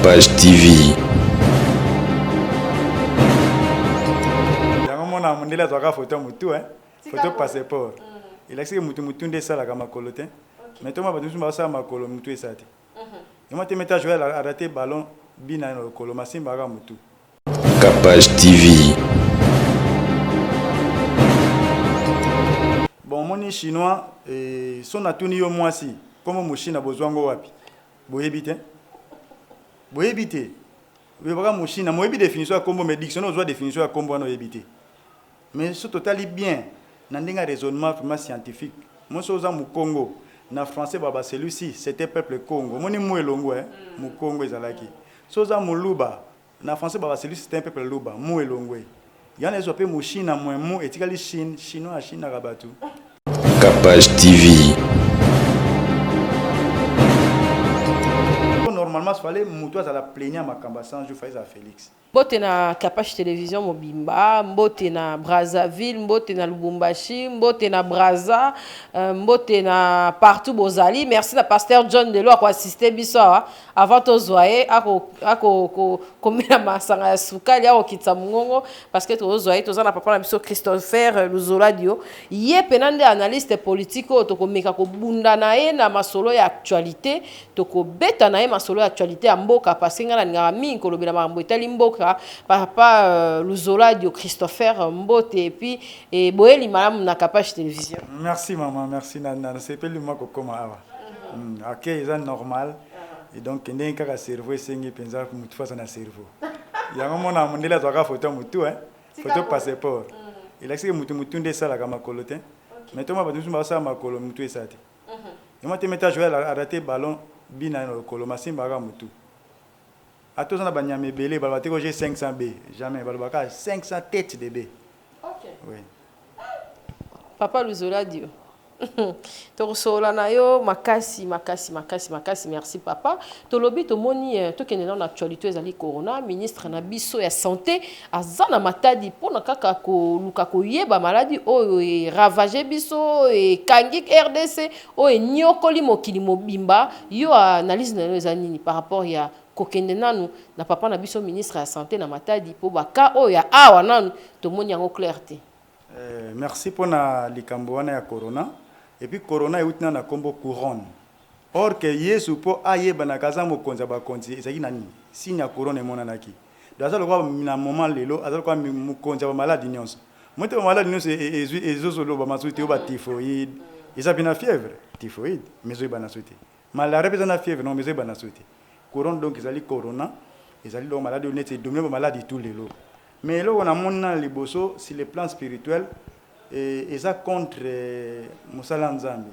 Capage TV. Mona mondela zaka photo mutu photo passeport. Il a dit que mutu nde sala kama kolote. Maintenant ba tusu ba sala makolo mutu esati. Yama te meta jouer à rater ballon bina no kolo masimba ka mutu. Capage TV. Bon moni chinois son atuni yo mwasi comme mushina bozwango wapi. Boyebite. Boyebite. Beba mushina moyebi définition ya kombo mais dictionnaire ozwa définition ya kombo no yebite. Mais ce total est bien. Dans un raisonnement vraiment scientifique. Moi, je suis au Congo. Dans le français, celui-ci, c'était peuple Congo. Moi, je suis au Congo. Je suis au Luba. Dans le français, celui-ci, c'était un peuple Luba. Moi, je suis au il y a des opérations Chine, moi, et tu Chine, chinois, Chine, Rabatu. Capage TV. Normalement, il fallait que je la plaignée à ma cambassane, je faisais à Félix. Mbote na Capage Télévision Mobimba, mbote na Brazzaville, mbote na Lubumbashi, mbote na Brazza, mbote na partout bozali. Merci na pasteur John Delo a assisté biso avant to zoye ako komela masanga ya sukali ako kitsa mungongo parce que to zoye to na papa na biso Christopher Luzoladio ye penande analyste politique to komeka ko bunda na ye na masolo ya actualité to ko beta na ye masolo ya actualité ya mboka parce que ngana ngami ko lobela mambo etali mboka papa Luzoladio Christopher Mbote et puis boeli madame na Capage Télévision. Merci maman, merci nana, c'est pas le moi ko koma awa. OK, c'est normal. Et donc ndenge kaka cerveau esengi penza mutu fasa na cerveau. Yango mona mondela zaka photo mutu photo passeport. Il a dit que mutu nde sala kama kolote. Maintenant ba tusu ba sala makolo mutu esati. Yama te meta jouer à rater ballon bina no kolo masimba ka mutu. A tous on a banyame belé, balbate que j'ai 500 B. Jamais, balbaka 500 têtes de B. Ok. Oui. Papa Luzoladio. Tokosola na yo makasi merci papa to lobi to moni to kende na actualité ezali corona ministre na biso ya santé azana matadi pona kaka ko luka ko yeba maladie oyo ravager biso e kangi RDC oyo nyokoli mokili mobimba yo analyse na yo ezanini par rapport ya kokende nanu na papa na biso ministre ya santé na matadi po baka oyo ya awa nanu to moni yango clarté. Merci pour na likambo wana ya corona. Et puis corona est na combo couronne. Or que yesu po ayeba na kaza mokonza ba konzi ezaki nani signe ya corona mona naki. Daza lokwa na moment lelo azalo kwa mokonza ba maladie nyonso. Moto ba maladie nyonso ezozo lo ba masuti o ba typhoïde. Eza bina fièvre, typhoïde, mais zo ba na suite. Malaria pesa na fièvre non mais zo ba na suite. Couronne donc ezali corona, ezali lo maladie net et dominer ba maladie tout lelo. Mais là on a mona liboso sur le plan spirituel et ça contre Moussala Nzambi.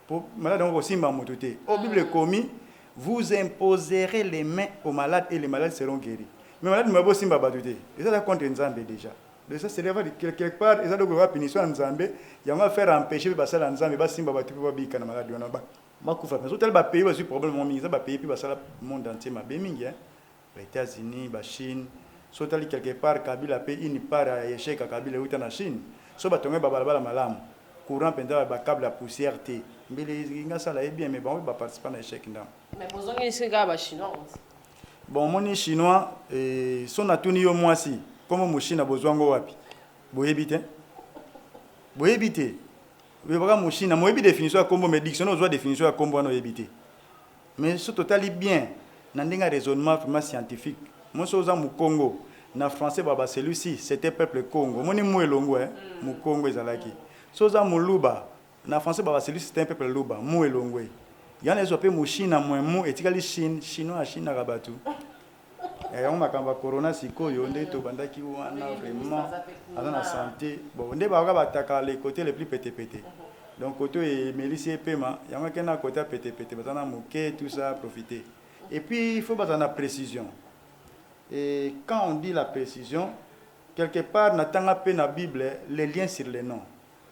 Pour malade on simba mototé. Au Bible commis, vous imposerez les mains aux malades et les malades seront guéris. Mais malade mabo simba batuté. Et ça contre Nzambi déjà. De ça c'est quelque part et ça doit avoir punition Nzambi, il va faire empêcher basala Nzambi ba simba batuté ba bika na malade on ba. Makufa mais hôtel ba pays ba sur problème mon mingi ba pays puis basala monde entier ma be mingi les États-Unis, la Chine, sotali quelque part Kabila pays une part à échec à Kabila ou en Chine. So batonga babalabala malamu courant penda ba câble à poussière té mbele nga sala bien mais bon ba participer na échec ndam Mais bozongi singa ba chinois. Bon moni chinois son atuni yo mwasi comme mushina bozwango wapi boyebite beba mushina moyebi définition ya kombo mais dictionnaire ozwa définition ya kombo no yebite. Mais ce total est bien dans un raisonnement vraiment scientifique. Moi so za mu Congo. Na français celui-ci c'était peuple Congo. Moni muelongo mu Congo ezalaki. Soza muluba na français celui-ci c'était un peuple Luba, muelongo. Yana ezope mushina mu etikali Chine, chinois Chine rabatu. On makamba corona sikoyo nde to bandaki wana vraiment azana santé. Bon nde ba bataka les côtés les plus pété. Donc côté milice pema, yanga kena côté pété bazana muke tout ça profiter. Et puis il faut bazana précision. Et quand on dit la précision, quelque part, n'attend pas la Bible les liens sur les noms.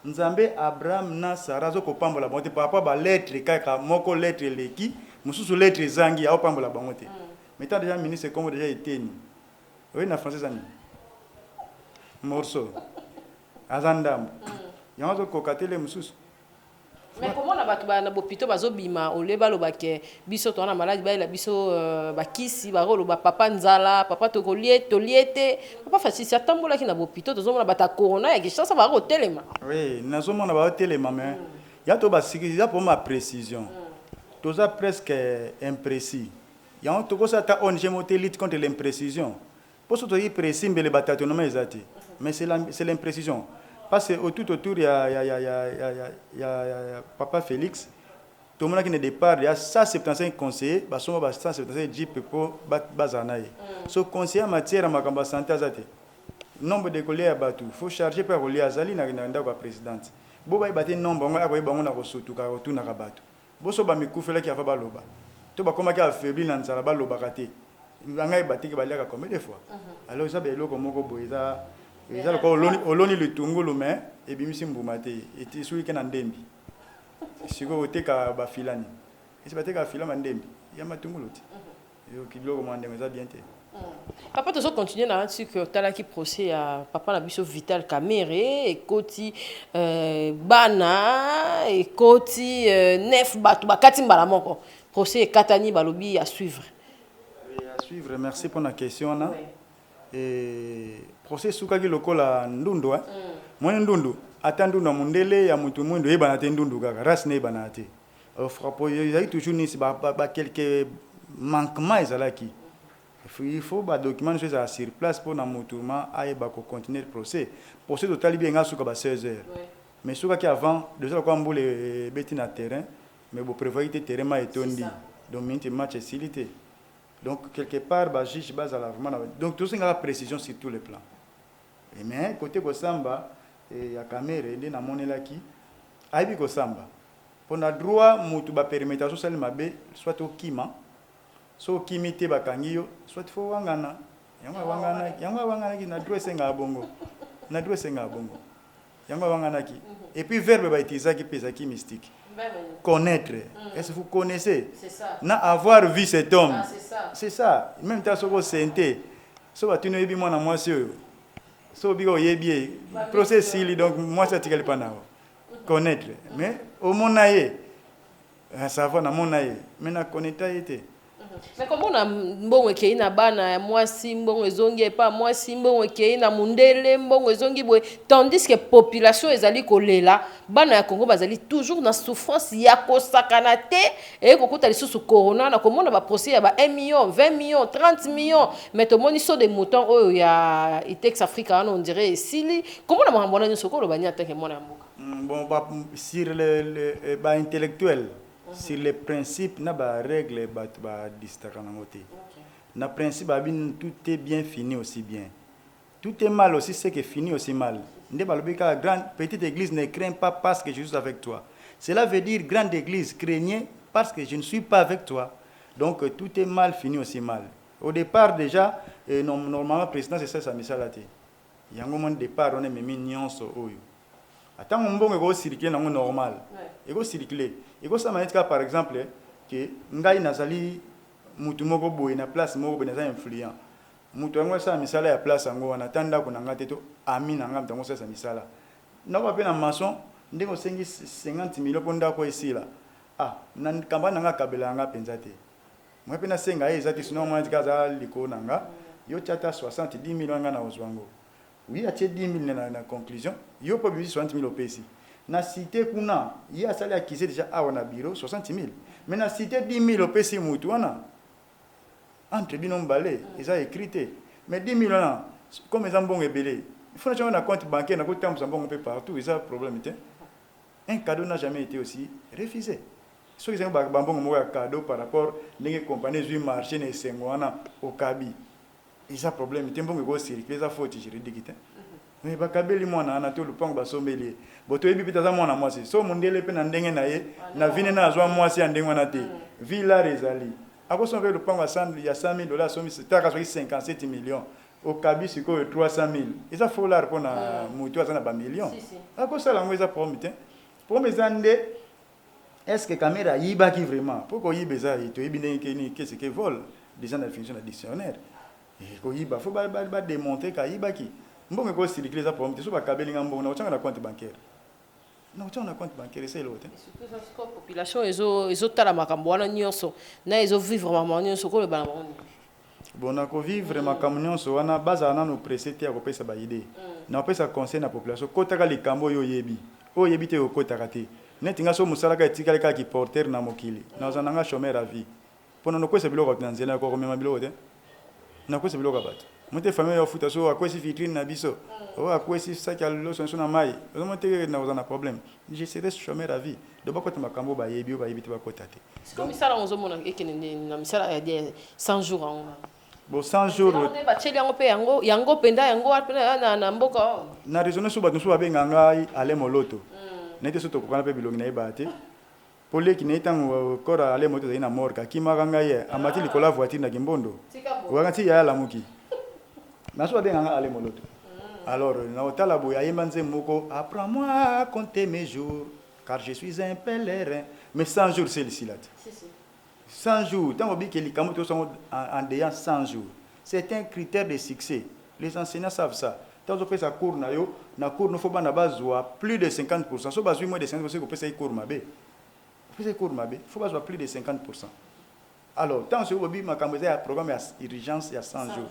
Nzambe Abraham na Sarah zoko pambola bonté par rapport à lettre kaka moko lettre leki, mususu lettre zangi a pambola bonté. Mais tant déjà ministre comme déjà été ni. Oui na français ani. Morceau. Azandam. Yango kokatele mususu. Mais comment na bato ba na bopito bazobima oleba lo bake biso to na maladi ba la biso bakisi ba rolo ba papa nzala papa to liete papa fasisi atambola ki na bopito to zomona bata corona ya kishasa ba rotelema. Oui, nazomona ba rotelema mais ya to ba siki ya pour ma précision. Toza presque imprécis. Ya on to ko sa ta ONG motelite contre l'imprécision. Pour ce to yi précis mbele batato no ezati. Mais c'est l'imprécision. Parce que tout autour, il y a Papa Félix. Tout le monde qui est départ, il y a 175 conseillers, il y a 175 jeeps pour Bazanaï. Ce conseiller en matière de santé, nombre de collègues il faut charger par relier Azali na la présidente. Si vous avez un nombre, vous avez un nombre de tout na rabatu. Si vous avez un nombre qui a fait baloba. Tout comme qui a affaibli dans la baloba raté. Vous avez un bâti qui va aller combien de fois. Alors ça ben comme boiza. Eza ko oloni litungulu mais et bimisi mbumate et celui qui est en ndembi siko oteka ba filani esi bateka filama ndembi ya matungulu ti yo kidlo ko mwande meza bien te. Papa to continuer na sur que tala ki procès à papa na biso Vital Kamerhe et koti bana et koti nef batu bakati mbala moko procès katani balobi à suivre. À suivre, merci pour la question là. Et procès sukaki lokola ndundu mwana ndundu atandu na mundele ya mutu mwendo yeba na ndundu kaka ras ne bana te frapo y toujours ni ba quelques manquements ezalaki il faut ba document choses sur place pour na mutu ma ayeba ko continuer le procès total bien nga suka ba 16 heures mais sukaki avant déjà ko mbule beti na terrain mais bo prévoir terrain ma etondi donc minute match facilité. Donc, quelque part, bah, juge base à la vraiment. Donc, tout ça, il y a la précision sur tous les plans. Et mais, côté Kosamba, il y a caméra, il y a mon élaki. Aïbi Kosamba. Pour le droit, il y a permettation, soit au Kima, soit au Kimite Bakangiyo, soit au Wangana. Yanga Wangana qui n'a droit à Bongo. N'a droit à Bongo. Yanga Wangana qui. Et puis, verbe va utiliser qui pèse qui mystique. Connaître. Est-ce que vous connaissez? C'est ça. Na avoir vu cet homme. Ah, c'est ça. C'est ça. Même temps, ce que c'est so tu ne yebi mwana mwasi oyo. So bigo yebi process ili donc moi ça tikali pas nao. Connaître. Mais au monaye. Ça va na monaye. Mais na connaître été. Mais comment na mbongo kei na bana ya mwasi mbongo ezongi pa mwasi mbongo kei na mundele mbongo ezongi boy tandis que population ezali kolela bana ya Congo bazali toujours na souffrance ya kosakana te et kokuta lisusu corona na komona ba procès ya ba 1 million 20 millions 30 millions mais to moni so de moutons oyo ya Itex Africa on dirait sili comment na mambona nyo sokolo banya tanke mona mboka Bon bah, sur le bah intellectuel sur les principes na ba règle ba distakana ngote. Na principe tout est bien fini aussi bien. Tout est mal aussi c'est que fini aussi mal. Nde balobika la grande petite église ne craint pas parce que je suis avec toi. Cela veut dire grande église craignez parce que je ne suis pas avec toi. Donc tout est mal fini aussi mal. Au départ déjà normalement président c'est ça sa misalate. Yango mon départ on est même nuance oyo. Attends mon bon ego circuler dans normal. Ego circuler. Ego ça m'a par exemple que ngai nazali mutu moko boye na place moko boye na influent. Mutu yango sa misala ya place yango wana tanda ko nanga teto ami nanga mtango sa misala. Na ba pe na maçon ndeko sengi 50 millions ponda ko ici là. Ah, na kamba nanga kabela nanga penza te. Moi pe na senga ezati sinon moi ndikaza liko nanga yo chata 70 millions nga na ozwango. Oui, a 10 000 na conclusion. Yo pas 60 000 au PC. Na cité kuna, il y a ça qui est déjà à un bureau 60 000. Mais na cité 10 000 au PC mutu wana. Entre binom balé, ils ont écrit. Mais 10 000 là, comme ils ont bon ébélé. Il faut que un compte bancaire, na compte un bon peu partout, ils ont problème était. Un cadeau n'a jamais été aussi refusé. Ceux qui ont un cadeau par rapport à compagnies du marché ne sengwana au Kabi. Ils ont problème, ils ont un bon circuit, ils ont faute juridique. Mais bakabeli mwana na to lupango basombeli boto yebi pita za mwana mwasi so mundele pe na ndenge na ye na vine na azwa mwasi ya ndenge wana te villa rezali akosombe lupango ya $100,000 somi taka so 57 millions au Kabi siko 300,000 eza folar pona mutu azana ba millions akosala ngo eza promite promesande est-ce que caméra yiba ki vraiment pourquoi yiba ça to yibi ndenge ni qu'est-ce que vol déjà dans la fonction de dictionnaire et ko yiba faut ba démontrer ka yiba ki mbongo ko circuler ça pour me so ba kabeli ngambo na ochanga na compte bancaire non tu na compte bancaire c'est l'autre surtout parce que population ezo tala makambo wana nyonso na ezo vivre makambo nyonso ko le bana bango bon na ko vivre makambo nyonso wana baza na no pressé te akopesa ba idée na opesa conseil na population kotaka likambo yo yebi te okotaka te neti nga so musala ka etikala ka ki porteur na mokili na ozananga chômeur à vie pona no kwesa biloko na nzela ko komema biloko te na kwesa biloko bato mote famille yo futa so akwesi vitrine na biso o akwesi saki aloso so na mai o mote na ozana problème je serai chômeur à vie do bakota makambo ba yebi te bakota te c'est comme ça on zo mona ekene na misala ya 100 jours en bon 100 jours on ba tsheli yango pe yango penda yango penda na mboka na raisonner so bato so babenga ngai ale moloto nete so tokokana pe bilongi na yeba te poleki na itango kora ale moto na morka kimaka ngai amati likola voiture na kimbondo wakati ya lamuki na so babenga ngai ale moloto alors na otala boya yemba nzemoko apprends-moi à compter mes jours car je suis un pèlerin mais 100 jours c'est ici là 100 jours tant que les camotos sont en déant 100 jours c'est un critère de succès les enseignants savent ça tant que ça cours na cours ne faut pas na base plus de 50% so base moins de 50% que peut cours mabé faut pas plus de 50%. Alors tant que vous ma camboza un programme urgence il y a 100 jours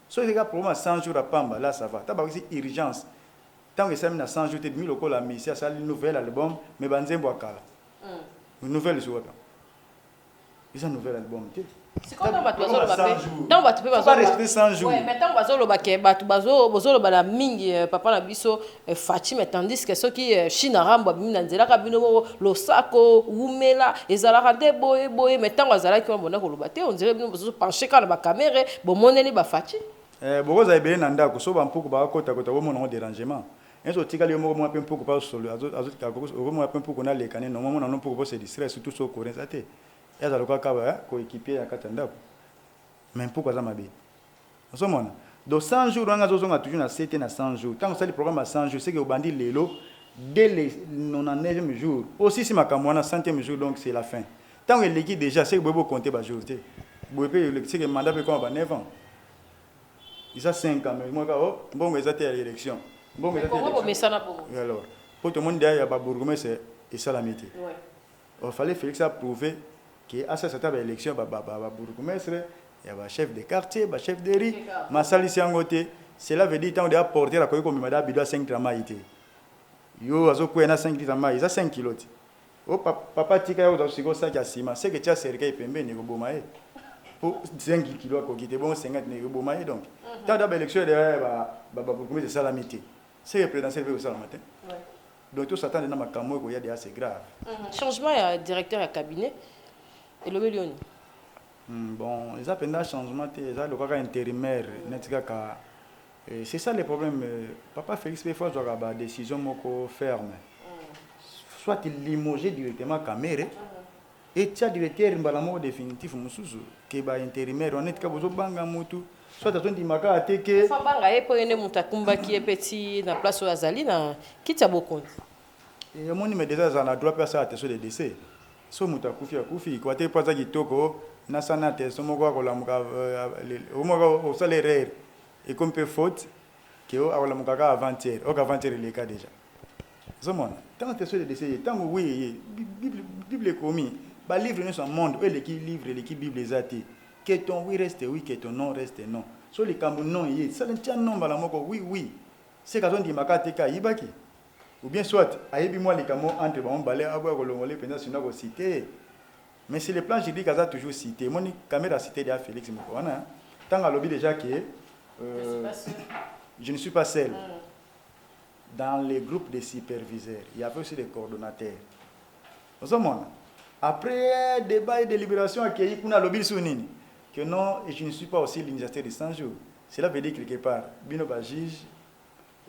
so il y a programme 100 jours à Pamba là ça va t'as pas aussi urgence tant que ça mène à 100 jours t'es mis local la mission ça une nouvelle album mais banzembo akala une nouvelle sur ils ont un nouvel album c'est comme dans bato bazolo ba dans bato pe bazolo rester 100 jours ouais mais tant bazolo ba ke bato bazolo ba la mingi papa na biso Fatima tandis que ceux qui China rambo bimina nzela ka bino lo sako umela ezala ka de boye mais tant bazala ki mbona ko loba te on dirait bino bazo pencher kana ba caméra bo moneli ba Fatima bokoza ebele na ndako so ba mpuku ba kota wo mona dérangement enzo tikali yo moko pe mpuku pa solo azo tikako ko mo pe mpuku na lekane no mona no mpuku po se distraire surtout so ko renzate ya za lokaka ba ko équipier ya katanda mais pourquoi ça mabe osomona do 100 jours on a toujours na 7 na 100 jours tant que ça le programme à 100 jours c'est que obandi lelo dès le 99e jour aussi si makambo na 100e jour donc c'est la fin tant que l'équipe déjà c'est que bobo compter ba jour té bobo c'est que mandat pe comme ba 9 ans il a 5 ans mais moi bon mais ça à l'élection bon mais ça alors pour tout le monde derrière ba bourgmestre et ça la métier ouais il fallait Félix a prouvé que à cette élection bourgmestre il y a chef de quartier chef de riz masali siangote cela veut dire tant de apporter la comme madame bido 5 tramaïté yo azokuwa na 5 tramaï ça 5 kilos oh papa tika yo dans siko ça sima c'est que tu as cercueil pembeni ko bomae pour 5 kilos ko kité bon 50 ne ko bomae donc tant d'abord élection de bourgmestre ça la métier c'est le présidentiel veut ça le matin donc tout s'attend dans makambo ko ya de assez grave changement ya directeur ya cabinet et le million bon ils appellent un changement ça le cas intérimaire netikaka c'est ça le problème papa Félix peut faire une décision moko ferme soit il limoger directement caméra et tia directeur mbalamo définitif mususu ke ba intérimaire on etika bozo banga mutu soit aton di maka ateke fa banga e poyene mutakumba ki epeti na place o azali na kitya bokonzi et moni me déjà ça na droit personne attention de décès so mutakufi ko ate paza kitoko na sana te so moko ko lamuka o moko o salaire et comme peu faute que o lamuka ka avant-hier o ka avant-hier le cas déjà so mon tant attention de décès tant oui bible commis ba livre ne son monde et l'équipe livre l'équipe bible ezati que ton oui reste oui que ton non reste non so le kambu non yi ça ne tient non bala moko oui c'est quand on dit makate ka yibaki ou bien soit ayebi moi les camo entre bon balé abo ko longolé pendant sinon ko citer mais c'est le plan juridique a toujours cité moni caméra cité de Félix Mokwana tant à lobby déjà que je ne suis pas seul dans les groupes de superviseurs il y avait aussi des coordonnateurs au monde après débat et délibération accueilli kuna lobby sunini que non et je ne suis pas aussi l'initiateur de 100 jours cela veut dire quelque part bino ba juge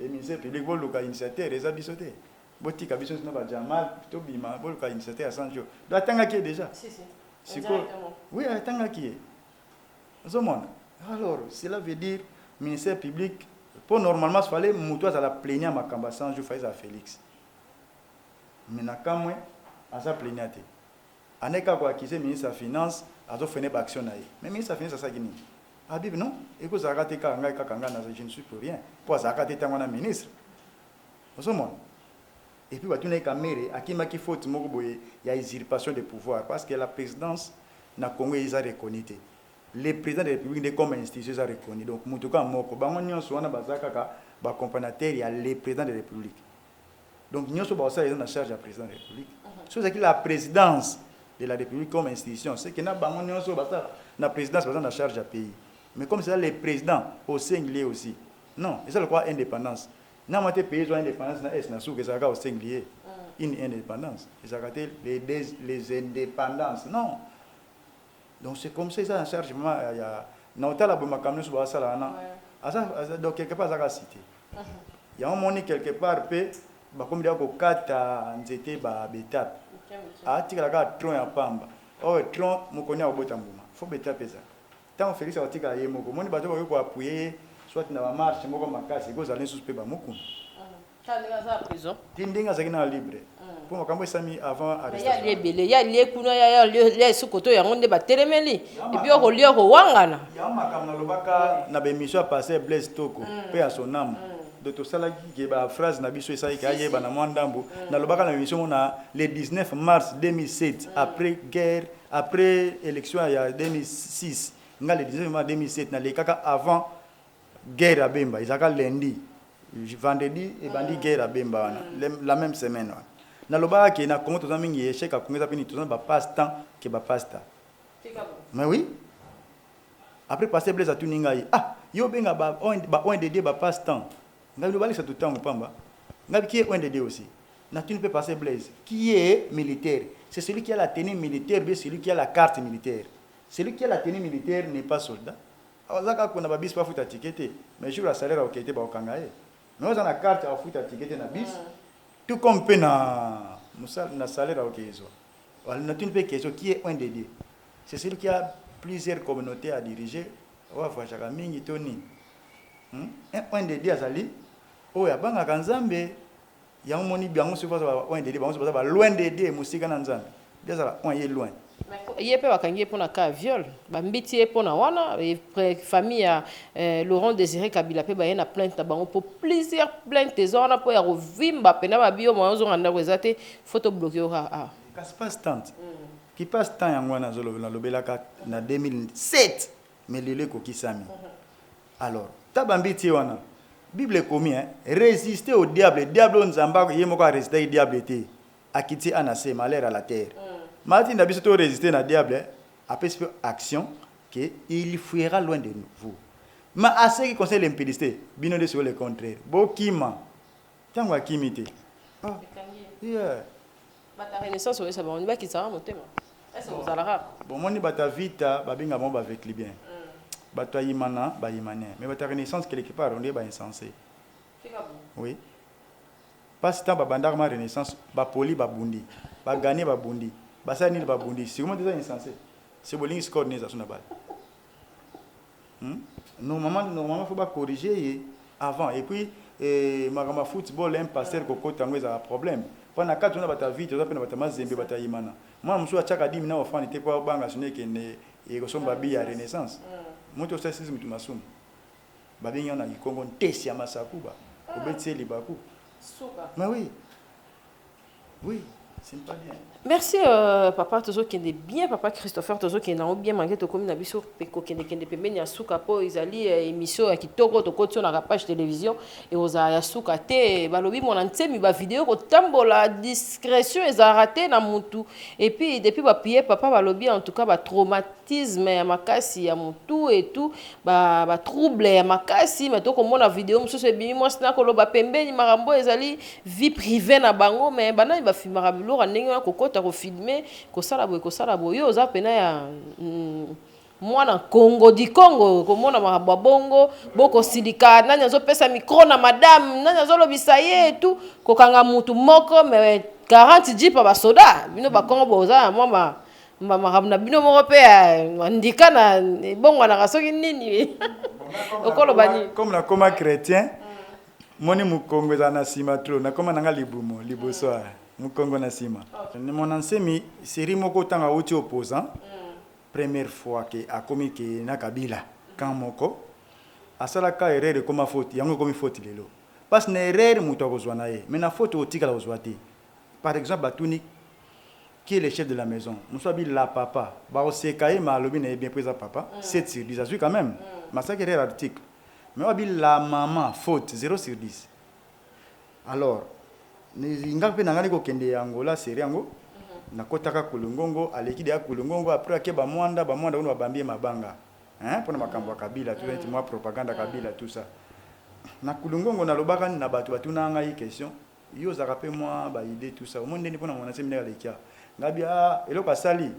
et ministère public vol local initiateur les abisoté botika biso na ba jamal to bima vol local initiateur à 100 jours doit tanga qui déjà si oui tanga qui au monde alors cela veut dire ministère public pour normalement il fallait muto à la plénière makamba 100 jours faire à Félix mais na kamwe à sa plénière aneka ko accuser ministre des finances azo faire ba action na mais ministre des finances ça gini Habib non et que ça raté kanga na je ne suis pour rien pour ça raté tanga na ministre au monde Et puis batuna kamere akima ki faute moko boye ya usurpation de pouvoir parce que la présidence na Congo isa reconnu. Les présidents de la République comme institution isa reconnu. Donc mutuka moko bango nyonso wana bazaka ka ba compagnateur ya les présidents de la République. Donc nyonso ba ça en charge ya président de la République. So c'est que la présidence de la République comme institution, c'est que na bango nyonso ba ça na présidence ba en charge ya pays. Mais comme c'est les présidents au singulier aussi. Non, c'est quoi indépendance. Na mate pays ont indépendance na est na sou que ça ga au singulier. Une indépendance. Ça ga les indépendances. Non. Donc c'est comme ça en charge il y a na otala bo makamno so ba sala na. Asa donc quelque part ça ga cité. Il y a un moment quelque part pe ba comme dia ko kata nzete ba betap. Ati kala ka tron ya pamba. Oh tron mukonya obota mbuma. Faut betap ça. Tant Félix atika yemoko. Moni bato ko appuyer soit na marche moko makasi ko zalin suspect ba moko. Tandinga za prison. Tindinga zakina libre. Pour makambo sami avant arrestation. Ya lebele, ya lekuna ya le sukoto ya ngonde ba telemeli. Et puis ko lio ko wangana. Ya makamna lobaka na be mission passé Blaise Toko pe à son âme. Docteur Salaki qui ba phrase na biso esa ikaye ba na mwandambo na lobaka na mission na le 19 mars 2007 après guerre après élection ya 2006 nga le 19 mars 2007 na le kaka avant guerre à Bemba, ils ont lundi, vendredi et bandi guerre à Bemba, la même semaine. Na loba qui na Congo tous amis échec à Congo zapini tous ba passe temps que ba passe temps. Mais oui. Après passer Blaise à Tuninga ah yo benga ba on dédé ba passe temps. Ngabi lo bali ça tout temps pamba. Ngabi qui est on dédé aussi. Na tu ne peux passer Blaise qui est militaire. C'est celui qui a la tenue militaire, mais celui qui a la carte militaire. Celui qui a la tenue militaire n'est pas soldat. Azaka kuna babis pa futa tikete mais jour la salaire au kete ba okanga e mais on a carte à futa tikete na bis tout comme pe na musal na salaire au kezo wala na tune pe kezo qui est un dédié c'est celui qui a plusieurs communautés à diriger wa fa chaka mingi toni un dédié azali o ya banga kanzambe ya moni biango sufa un dédié ba loin dédié musika na nzambe biazala on est loin. Il y a pas de pour un viol. Bambiti pour na wana famille Laurent Désiré Kabila pe ba na plainte pour plusieurs plaintes on a pour ya rovimba pena ba bio mo zo nganda kwezate photo bloqué ah. Qu'est-ce passe tant qui passe tant yango na zolo na lobelaka na 2007 mais lele ko kisami. Alors tabambiti wana Bible commis résister au diable nzamba yemoko a résister au diable té akiti anase malheur à la terre. Martin n'a pas résisté à diable, après cette action, qu'il fuira loin de vous. Mais à ce qui concerne l'impudicité, bien de sur le contraire. Bokima, tiens moi kimité. Ah, yeah. Bata renaissance ouais ça va on va qui ça va monter moi. Est-ce que vous allez là? Bon mon ni bata vita babinga mon ba avec libyen. Bata yimana ba yimane. Mais bata renaissance quelque part on est ba insensé. Oui. Parce que babandar ma renaissance ba poli ba bundi, ba gagner ba bundi. Basa ni babundi c'est comment déjà insensé c'est bowling score neza suna bal normalement faut pas corriger avant et puis magama football un passer koko tango ça problème pendant 4 jours bata vite on appelle bata mazembe bata yimana moi msua chaka 10 na ofani te kwa banga suneke ne e kosomba bi ya renaissance moto ça c'est mutu masumu babinga na Kongo ntesi ya masakuba obetseli baku souka mais oui c'est pas bien. Merci papa Tozo qui est bien papa Christopher Tozo qui est bien manqué to comme na biso peko kende pembe ya suka po izali émission ya kitoko to kotio na page télévision et oza ya suka te balobi mon ntemi ba vidéo ko tambola discrétion eza raté na mutu et puis depuis ba pied papa balobi en tout cas ba traumatisme ya makasi ya mutu et tout ba trouble ya makasi mais to ko mona vidéo muso se bimi moi sina ko lo ba pembe ni marambo ezali vie privée na bango mais bana ba filmera biloko ndenge ko kota ko filmer ko sala boyo oza pena ya mwana Congo di Congo ko mona makambo bongo boko silika nani azopesa micro na madame nani azolobisa ye tout ko kanga mutu moko mais 40 jipa ba soda bino ba Congo boza mama makambo na bino moko pe ndika na bongo na kasoki nini okolo bani comme na koma chrétien moni mukongo za na sima trop na koma nanga libumo libosoa mukongo na sima ni mon ensemi série moko tanga uti opposant première fois que a commis que na Kabila quand moko asala ka erreur comme faute yango comme faute lelo parce que na erreur moto akozwa na ye mais na faute otikala kozwa te. Par exemple batuni qui est le chef de la maison muso abi la papa baoseka ye malobi na ye bien présent papa 7 sur 10 azui quand même masaki erreur article mais abi la maman faute 0 sur 10. Alors nga pe nangani ko kende Angola série yango nakotaka kulungongo aleki de kulungongo après akeba mwanda ono babambie mabanga hein pona makambo ya kabila tout ça moi propagande kabila tout ça na kulungongo na lobaka na batu batuna ngai question yo za rappel moi ba idée tout ça au monde ni pona mona séminaire lekia ngabia eloko asali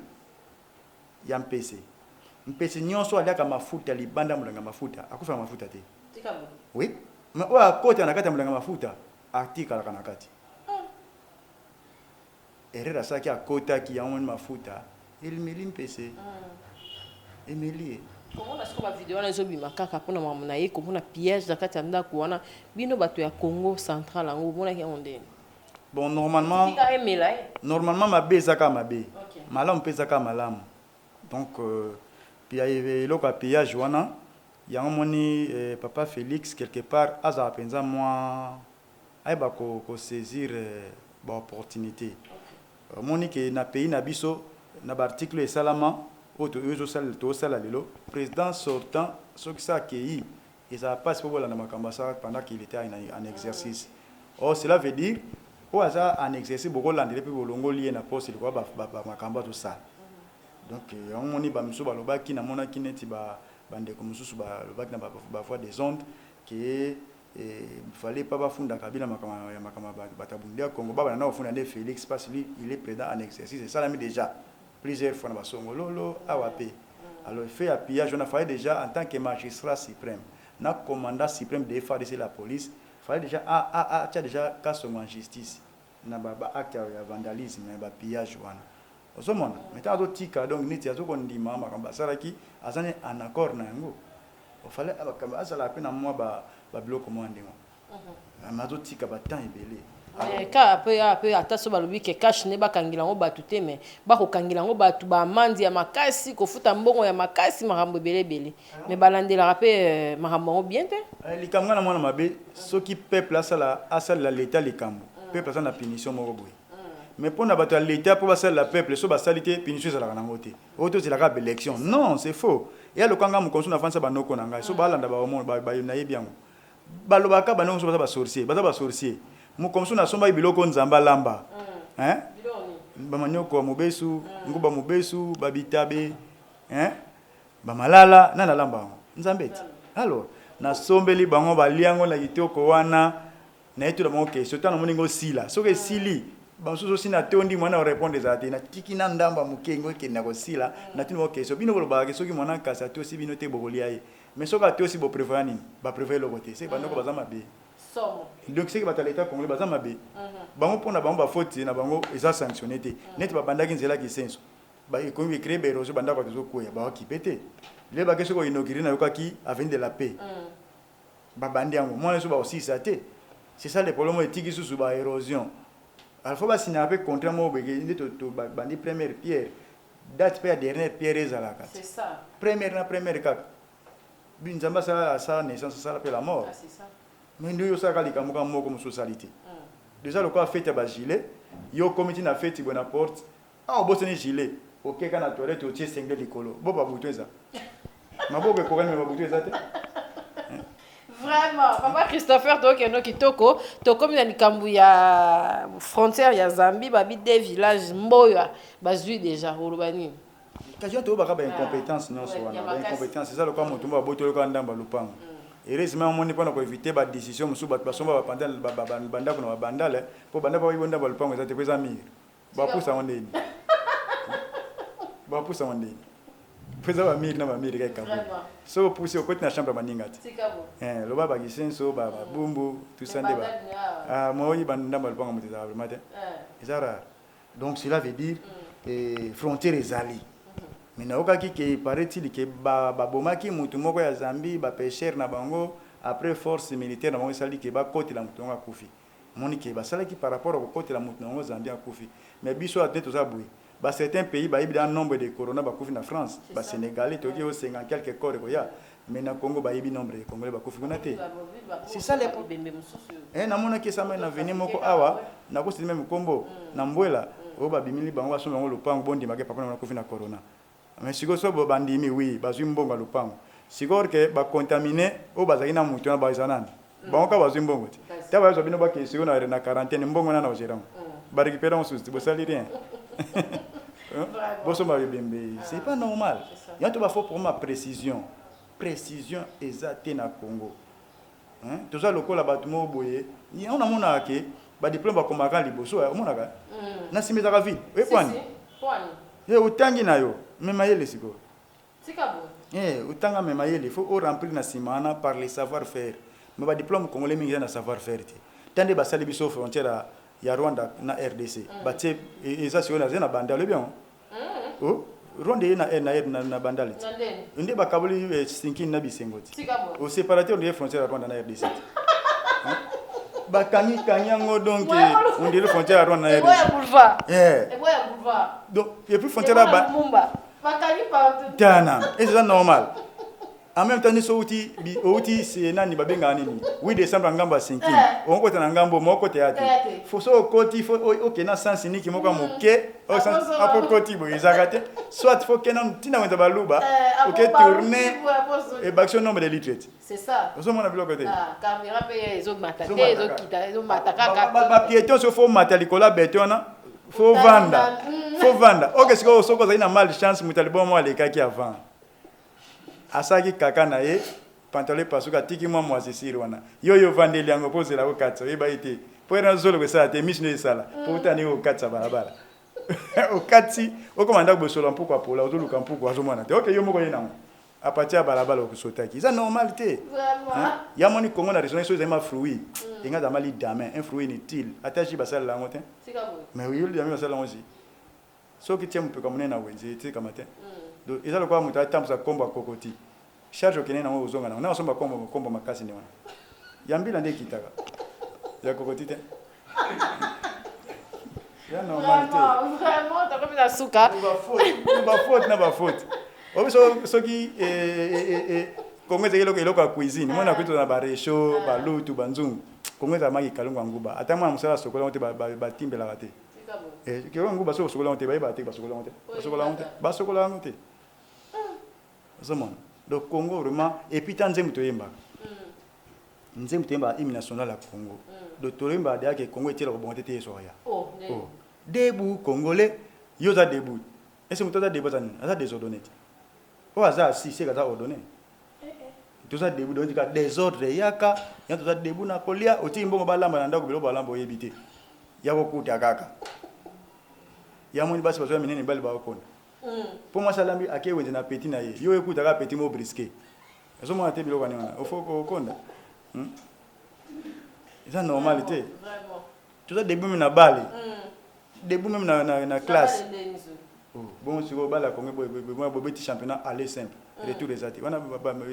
ya mpese nyonso aliaka mafuta libanda mulanga mafuta akufa mafuta te tikabo oui mais wa kota na kata mulanga mafuta article kana kati erreur asaki akota ki yamoni mafuta elimeli mpese emeli komona siko ba video na ezobima kaka pona mama na ye komona piège na kati ya ndako wana bino bato ya Congo central yango mona ki ondeni. Bon normalement mabe ezaka mabe malamu mpe ezaka malamu donc puis eloko ya pillage wana yango moni papa Félix quelque part azala mpenza mwa ayeba kosaisir baopportunité moni ke na pays na biso na baarticle esalama oyo tozosala lelo président sortant soki sa akei ezala mpasi mpo bolanda makambo asala pendant qu'il était en exercice. Or cela veut dire au hasard en exercice beaucoup landele pe bolongo lié na poste quoi ba makamba tout ça. Donc on moni ba miso ba lobaki na mona kineti ba bande comme susu ba lobaki na ba voix des ondes qui fallait pas ba funda kabila makama batabundia Congo ba na funda de Félix parce lui il est président en exercice et ça l'a mis déjà plusieurs fois na ba songololo awapé. Alors il fait appuyage on a fait déjà en tant que magistrat suprême na commandant suprême de FARDC la police fallait déjà tu as déjà cas en justice na ba acte ya vandalisme ba pillage wana osomona meta tika donc niti azoko ndima makamba salaki azane en accord na yango il fallait abakamba azala pe na mwa ba biloko mwa ndimo mazo tika ba temps ebele ka pe ataso balobi ke cash ne bakangila ngo batu te mais bako kangila ngo batu ba mandi ya makasi kofuta mbongo ya makasi makambo belebele mais balandela pe makambo ngo bien te likamwa na mwana mabe soki peuple asala la l'état likambo peuple asala na punition moko boye mais pour na bato ya l'état pour basala la peuple so basali te punition ezalaka nango te oto zilaka ba élection non c'est faux ya lokanga mo konso na fansa banoko na ngai so balanda ba omo ba na yebi yango balobaka banoko so ba sorcier mu komso na somba biloko nzamba lamba hein ba manyoko mobesu nguba mobesu babitabe hein ba malala na lamba nzambeti alors na sombeli bango baliango na kitoko wana na etu la monke surtout na moningo sila soke sili bansuso sina tondi mwana répondre za te na tiki na ndamba mukengo ke na ko sila na tino ke so bino boloba ke soki mwana kasa to si bino te bokolia ye mais soka to si bo préférer nini ba préférer le côté c'est banoko bazama be donc c'est que bata l'état congolais bazama be bango pona bango ba faute na bango eza sanctionné te net ba bandaki nzela ki senso ba ko bi créer be rozo bandako to ko ya ba ki pété le ba keso ko inaugurer na yokaki avenue de la paix ba bandi yango moi so ba aussi ça te c'est ça le problème etiki sous ba érosion alfa ba sina pe contrat mo be ke to bandi première pierre date pe dernière pierre ezalaka c'est ça première kaka binzamba ça naissance ça l'appelle la mort c'est ça mais nous ça kalika muka moko comme socialité déjà le quoi fête ba gilet yo comité na fête bona porte bosani gilet OK kana toilette au tiers cinglé likolo bo ba butweza maboko ko kana ba butweza te vraiment papa Christopher Tokeno kitoko to comme na likambu ya frontière ya Zambie babi des villages mboya bazui déjà urubani kajo to baka ba incompétence non so wana ba incompétence c'est ça le quoi motumba botolo ka ndamba lupango heureusement moni pona ko éviter ba décision musu ba basomba ba pandal banda kuna ba bandale po banda ba ibonda ba lupango za te kweza mire ba pusa ondeni ba pusa ondeni kweza ba mire na ba mire ka kabu so pousse au côté na chambre maningati lo baba gisenso ba bumbu tout ça ndeba moi banda ba lupango muteza ba matin ezara donc cela veut dire frontière ezali mais na okaki ke paraît-il que babomaki mutu moko ya Zambie ba pêcheur na bango après force militaire na bango sali ke ba côté la mutu nga kufi moni ke ba sala ki par rapport au côté la mutu nga Zambie akufi mais biso atete to zabui certains pays il y a un nombre de corona bakufi na France ba Sénégalais toki au 50 quelques corps ya mais na Congo ba yibi nombre de Congolais bakufi kuna te. C'est ça les problèmes. Na mona ki sama na venir moko awa na ko même kombo na mbwela o ba bimili bango ba so bango lupango bondi make papa na kufi na corona. Mais si go so bandimi oui bazwi mbongo lupango. Sigor que ba contaminé o bazaki na mutu na ba izanani. Bango ka bazwi mbongo ti. Ta ba zo bino ba question na quarantaine mbongo na ogerang. Ba récupérer on sous bo sali rien. C'est pas normal. Il y a tout faut pour ma précision. Précision exacte na Congo. Hein? Tout ça le col là-bas tout boye. On a mon aké, ba diplôme ba komaka liboso, on a ka. Na simeza ka vie. Oui kwani. Kwani. Utangi na yo, mema yele siko. Sika bo. Utanga mema yele, il faut remplir na simana par les savoir-faire. Mais ba diplôme congolais mingi na savoir-faire ti. Tande ba sali biso frontière ya Rwanda na RDC. Ba tie eza sio na banda le bien. Oh, Rwanda na banda le. Nde ba kabuli sinki na bisengoti. Au séparateur de frontière Rwanda na RDC. Ba kangi kanyango donc on dirait frontière Rwanda na RDC. Et boulevard. Donc et puis frontière ba Mumba. Ba kangi partout. Tana, et c'est normal. En même temps, nous outi c'est nani babenga nini 8 décembre ngamba 5 on côté na ngambo moko théâtre faut so côté faut OK na sens ni ki moko moke au sens apo côté bo izakate soit faut que non tina wenda baluba OK tourner et baction nombre de litres c'est ça on mona bilo côté caméra paye ezo matate ezo kita ezo mataka ba piéton so faut matalikola betona faut vendre OK siko soko za ina mal chance mutalibo mo alekaki avant asaki kaka na ye pantalon pasuka tiki mwa sisiri wana yo vandeli yango pose la okatsa eba ite poera zolo kwesa te mission esala potani okatsa balabala okatsi okomanda kubosolo mpuko apola ozoluka mpuko azomwana te okay yo moko yena a partir balabala okusotaki ça normalité ya moni Congo na raison so zema fruit inga za mali dame un fruit inutile attachi basala la ngote mais oui yo dame basala ngozi so ki tiem pe kamone na wenzi te kamate donc ils ont le quoi muta tamsa komba kokoti charge okene na ozonga na osomba komba makasi ni wana yambila nde kitaka ya kokoti te ya normalité vraiment t'as comme la souka ba faute obiso soki kongeza eloko ya cuisine mona kwito na ba recho ba lutu banzungu kongeza maki kalungu nguba atama musala sokola onte ba timbela bate kero nguba so sokola onte ba te ba sokola onte Zaman. Donc Congo vraiment et puis tant nzembo toyemba. Nzembo toyemba hymne national à Congo. Donc toyemba dia que Congo était la bonté te soya. Oh. Debout congolais, yoza debout. Est-ce que tu debout ça désordonné. Oh ça si c'est ça ordonné. Tout ça debout donc désordre yaka, ya tout ça debout na kolia, oti mbongo balamba na ndako bilo balamba oyebite. Ya bokuta kaka. Ya moni basi bazo minene bali ba okona. Pour moi, ça l'a mis à qui on est petit naïe. Yo écoute à petit mot brisqué. Ils ont monté bilo kanina. Au faut qu'on c'est normalité. Tout ça début même na balle. Début même na classe. Bon si go bala Congo boy petit championnat aller simple. Retour des athées. On a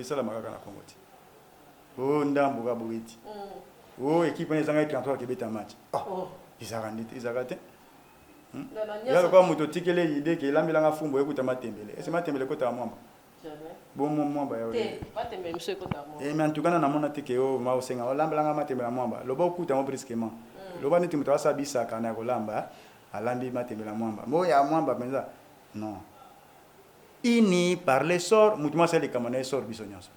ça la makaka na Congo. Oh ndambo ga boiti. Oh équipe on est en 33 qui beta match. Oh, ils a raté. Ya kwa moto tikele idée que lambilanga fumbo ekuta matembele. Est-ce matembele kota mwamba? Jamais. Bon mwamba ya. Te, matembele monsieur kota mwamba. Mais en tout cas na mona tike o ma osenga o lambilanga matembele mwamba. Loba okuta mo brisquement. Loba niti mutwa sabisa kana ko lamba alambi matembele mwamba. Mo ya mwamba benza. Non. Ini par les sorts mutuma sali kamana sort bisonyos.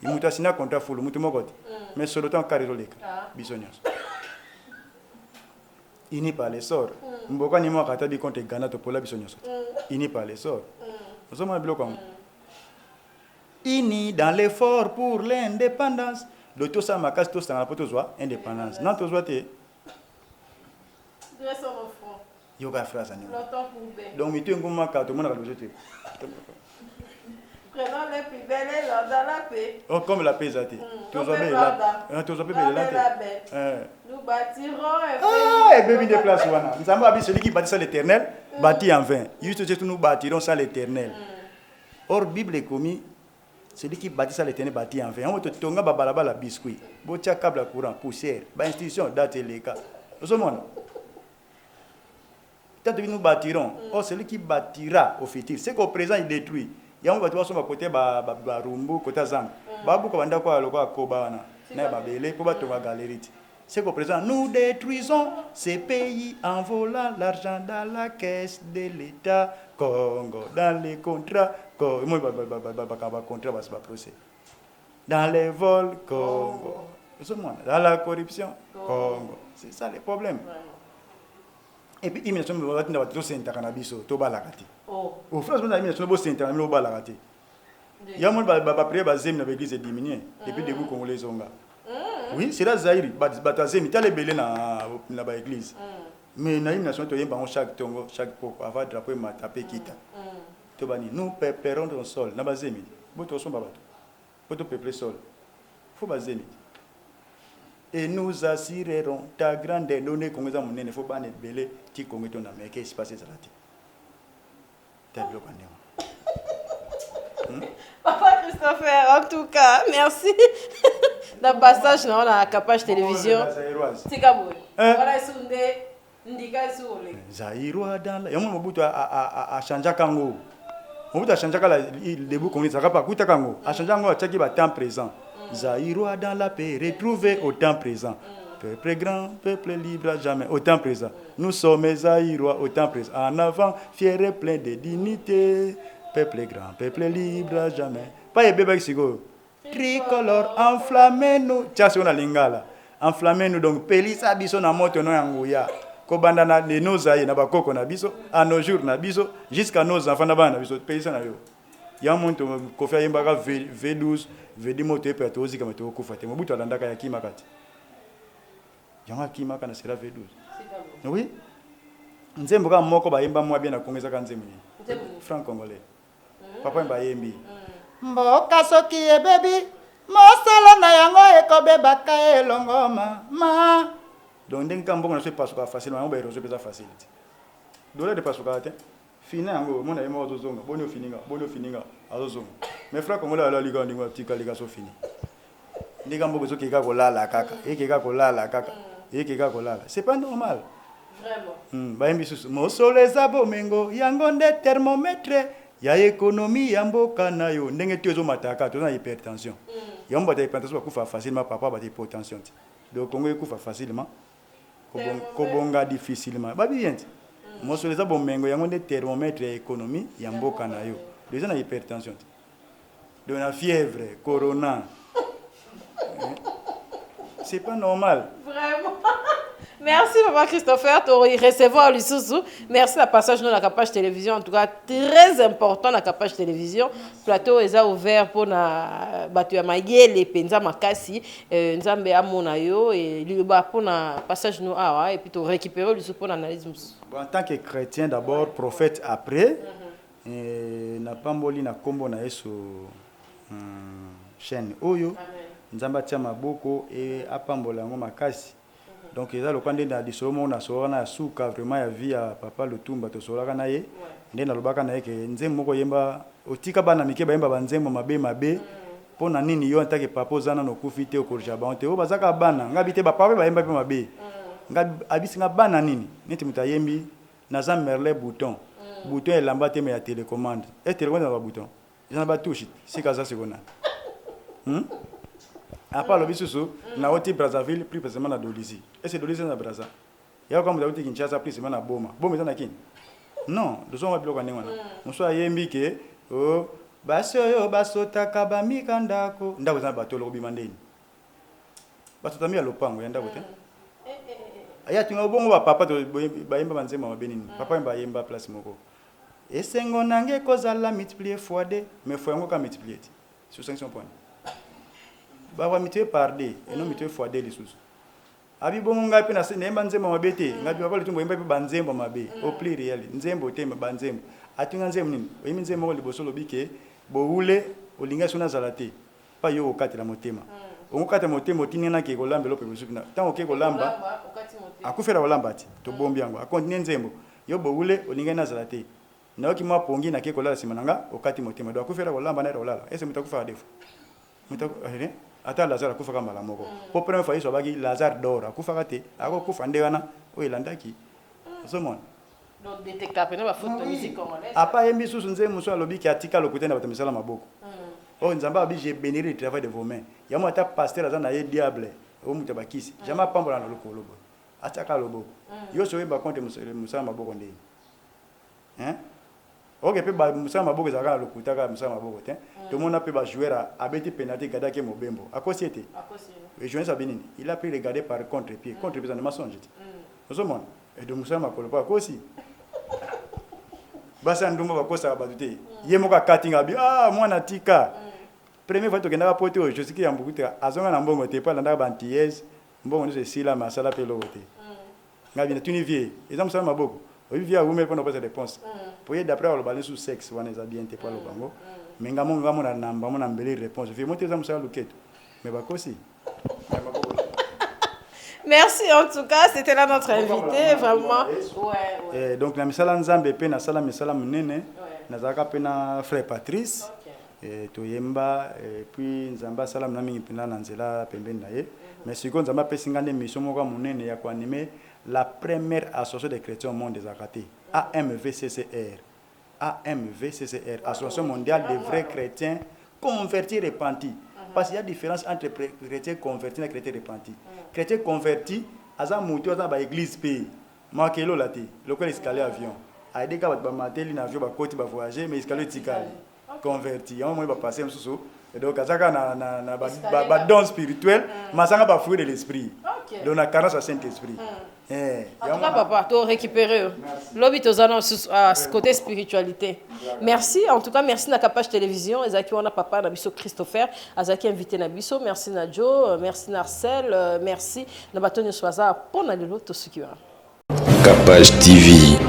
Imuta sina contrat full mutuma gote. Mais sur le temps carirolika bisonyos. Ini par les sorts. Mboka ni mo kata bi contre Ghana to pola biso nyoso. Ini par les sorts. Ozo ma bilo comme. Ini dans l'effort pour l'indépendance. Le tout ça makas tout ça na poto zwa indépendance. Non to zwa te. Deux sur le front. Yo ba phrase ani. Donc mi tu ngoma ka to mona ka biso te. Prenons les plus belles dans la paix. Oh, comme la paix zati. Tu as bien là. Tu as bien là. Nous bâtirons et bébé de place wana. Nous avons celui qui bâtit ça l'éternel, bâti en vain. Juste que nous bâtirons ça l'éternel. Or Bible est commis celui qui bâtit ça l'éternel bâti en vain. On te tonga babalaba la biscuit. Botia câble courant, poussière, ba institution date les cas. Nous sommes Peut-être que nous bâtirons. Or, celui qui bâtira au futur, c'est qu'au présent, il détruit. Il y a un bâtiment sur côté Rumbu, côté Zang. Babu Kawanda kwa aloko Kobana. Na babele pour battre ma galerie. C'est qu'au présent, nous détruisons ces pays en volant l'argent dans la caisse de l'État. Congo, dans les contrats. Moi, contrat, c'est pas procès. Dans les vols, Congo. Dans la corruption, Congo. C'est ça le problème. Et puis, il me semble que nous avons tous cannabis au Balakati. Au France, nous avons tous au Balakati. Il y a un monde qui prier à Zem dans l'église est diminué. Depuis début Congolais Zonga. Oui, c'est là Zaïri. Batazem, il y a les belés dans l'église. Mais nous avons chaque tongo, chaque poko, avant de drapeau, ma tapé kita. Nous peuplons dans le sol. Nous avons zemi. Nous avons peuplé le sol. Il faut baser. Et nous assurerons ta grande donnée qu'on a monnaie, il ne faut pas être belé, qui qu'on est en Amérique, qu'est-ce qui se passe à la Papa Christopher, en tout cas, merci. Dans le passage, on a la Capage Télévision. C'est comme voilà, Zaïrois dans la. Il y a un moment à changer Kango. On a changé le début qu'on est à Kapakuta Kango. À changer Kango, à chaque temps présent. Zaïrois dans la paix, retrouvé au temps présent. Peuple grand, peuple libre à jamais, au temps présent. Nous sommes Zaïrois au temps présent. En avant, fiers et pleins de dignité. Peuple grand, peuple libre à jamais. Pas les bébés qui go. Tricolore, enflammez-nous. Tiens, c'est on a lingala. Enflammez-nous donc. Pelisa biso na moto no yanguya. Kobanda na de nos aïe na bakoko na biso. À nos jours na biso. Jusqu'à nos enfants na bana biso. Pelisa na yo. Il y a un monde qui fait un V12, V10 moto et puis aussi comme tu as fait. Mobutu alandaka ya kimakati. Il y a un kimaka na sera V12. Oui. Nzembo ka moko ba yemba mwa bien na kongeza ka nzembo ni. Franc congolais. Papa mba yembi. Mboka soki e baby. Mosala na yango ekobebaka elongoma. Ma. Donc ndenge ka mbongo na se pasuka facilement, on ba eroso pesa facilité. Dollar de pasuka te. Fini yango mona yema ozozonga bonio fininga azozonga mais frère congolais ala liga ndingo tika liga so fini ndika mbogo so keka kolala kaka ekeka kolala c'est pas normal vraiment ba yembi susu mosoleza bomengo yango nde thermomètre ya économie ya mboka na yo ndenge tezo mataka to na hypertension yamba ta hypertension kufa facilement papa ba hypertension donc Congo ekufa facilement kobonga difficilement ba bien. Moi, sur les abomengo, il y a des thermomètres et économie, il y a un beau canaillot. Les gens ont hypertension. De la fièvre, corona. C'est pas normal. Vraiment. Merci, Papa Christopher, pour recevoir l'Issouzou. Merci la passage dans la Capage Télévision. En tout cas, très important la Capage Télévision. Plateau est ouvert pour na batu ya mayele penza makasi nzambe amona yo et liba pour na passage no awa et puis to récupérer l'Issouzou pour l'analyse. En tant que chrétien d'abord, prophète après, na pamboli na kombo na yesu chaîne oyo nzamba tia maboko et apambola ngo makasi. Donc ils ont le point de dissomo na sorana suka vraiment ya vie ya papa Lutumba to solaka na ye ndena lobaka na ye ke nzembo moko yemba otika bana mike ba yemba banzembo mabe pona nini yo antake papa ozana no kufite okorja ba onte o bazaka bana ngabi te ba papa ba yemba pe mabe ngabi abisinga bana nini neti mutayembi na za merle bouton elamba te me ya télécommande et télécommande na bouton ils en ba touche c'est kaza sekona à part le bisusu na oti Brazzaville plus précisément na Dolisie et c'est Dolisie na Brazza ya comme da oti Kinshasa plus précisément na Boma eza kini non de son wabilo kwa nengwana muso ayembi ke o basi oyo basotaka bamika ndako za batolo bimandeni basotami ya lopango ya ndako te aya tinga bongo ba papa to bayemba banzema mabenini papa mba yemba place moko esengo nange kozala multiplier fois 2 mais fois yango ka multiplier sur 500 points. Bawa mitwe par D et non mitwe fois D les sous. Abi bongo ngapi na nemba nzembo mabete ngapi baba Lutumba yemba pe banzembo mabe au pluriel nzembo tema banzembo atunga nzembo nini oyimi nzembo ko liboso lobike bo ule olinga sona zalate pa yo okati la motema okati motema tinena ke ko lamba lope bisu na tango ke ko lamba akufera kolamba ati to bombi yango akontine nzembo yo bo ule olinga na zalate na oki mwa pongi na ke ko lala simananga okati motema do akufera kolamba na rolala ese mutakufa defu mutaku ata Lazare akufa kama la moko po première fois baki Lazare dora akufa kate ako kufa ndewana o ilandaki somon Donc détecteur pena ba faute de musique congolaise. Apa yembi susu nze muso alobi ki atika lokote na batamisala maboko. Oh nzamba abi j'ai béni le travail de vos mains. Yamo ata pasteur azana ye diable. O muta bakisi. Jama pambola na lokolo bo. Ataka lobo. Yo so yeba konte musala maboko ndeni. Hein? Ok pe ba musala maboko zaka na lokuta ka musala maboko te. Tout le monde a pu ba jouer à beti penalty gadaki mobembo. Akosi ete. Et jouer ça bénini. Il a pu regarder par contre-pied. Contre-pied ça ne m'a songé. Nous sommes et de musala makolo pa akosi. Basa ndumba bakosa badute. Yemo ka cutting abi mwana tika. Première fois que na pote je sais qu'il y a beaucoup de azonga na mbongo te pa landa ba antillaise. Mbongo ni sila masala pe lokote. Ngabi na tunivie. Exemple ça maboko. Olivier a ouvert pour nous passer réponse. Pour y d'après le balai sous sexe, on est bien te pas le bango. Mais ngamo na namba mon ambeli réponse. Je vais monter ça monsieur Luketo. Mais ba kosi. Merci en tout cas, c'était là notre invité vraiment. Ouais. Donc na misala nzambe pe na sala misala munene. Na zaka pe na frère Patrice. Et toyemba et puis nzamba sala na mingi pina na nzela pembeni na ye. Mais siko nzamba pe singane mission moko munene ya ko animer la première association des chrétiens au monde des Akaté, AMVCCR. AMVCCR, Association mondiale des vrais chrétiens convertis repentis. Parce qu'il y a différence entre chrétiens convertis et chrétiens repentis. Chrétiens convertis, aza mutu aza ba église pays. Moi kelo lati, local escalier avion. Aide ka ba mateli na avion ba koti ba voyager mais escalier tikali. Converti, on va passer mususu. Et donc azaka na ba don spirituel, masanga ba fruit de l'esprit. Donc la carence à Saint-Esprit. En tout cas, papa, tu as récupéré. Lobby, tu as ce côté spiritualité. Merci. En tout cas, merci à Capage Télévision. Ezaki, on a papa, Nabiso Christopher. Azaki invité Nabiso. Merci Nadjo. Merci Narcel. Merci. Nabatonio Soaza. Pour Nalilo, tout ce qui va. Capage TV.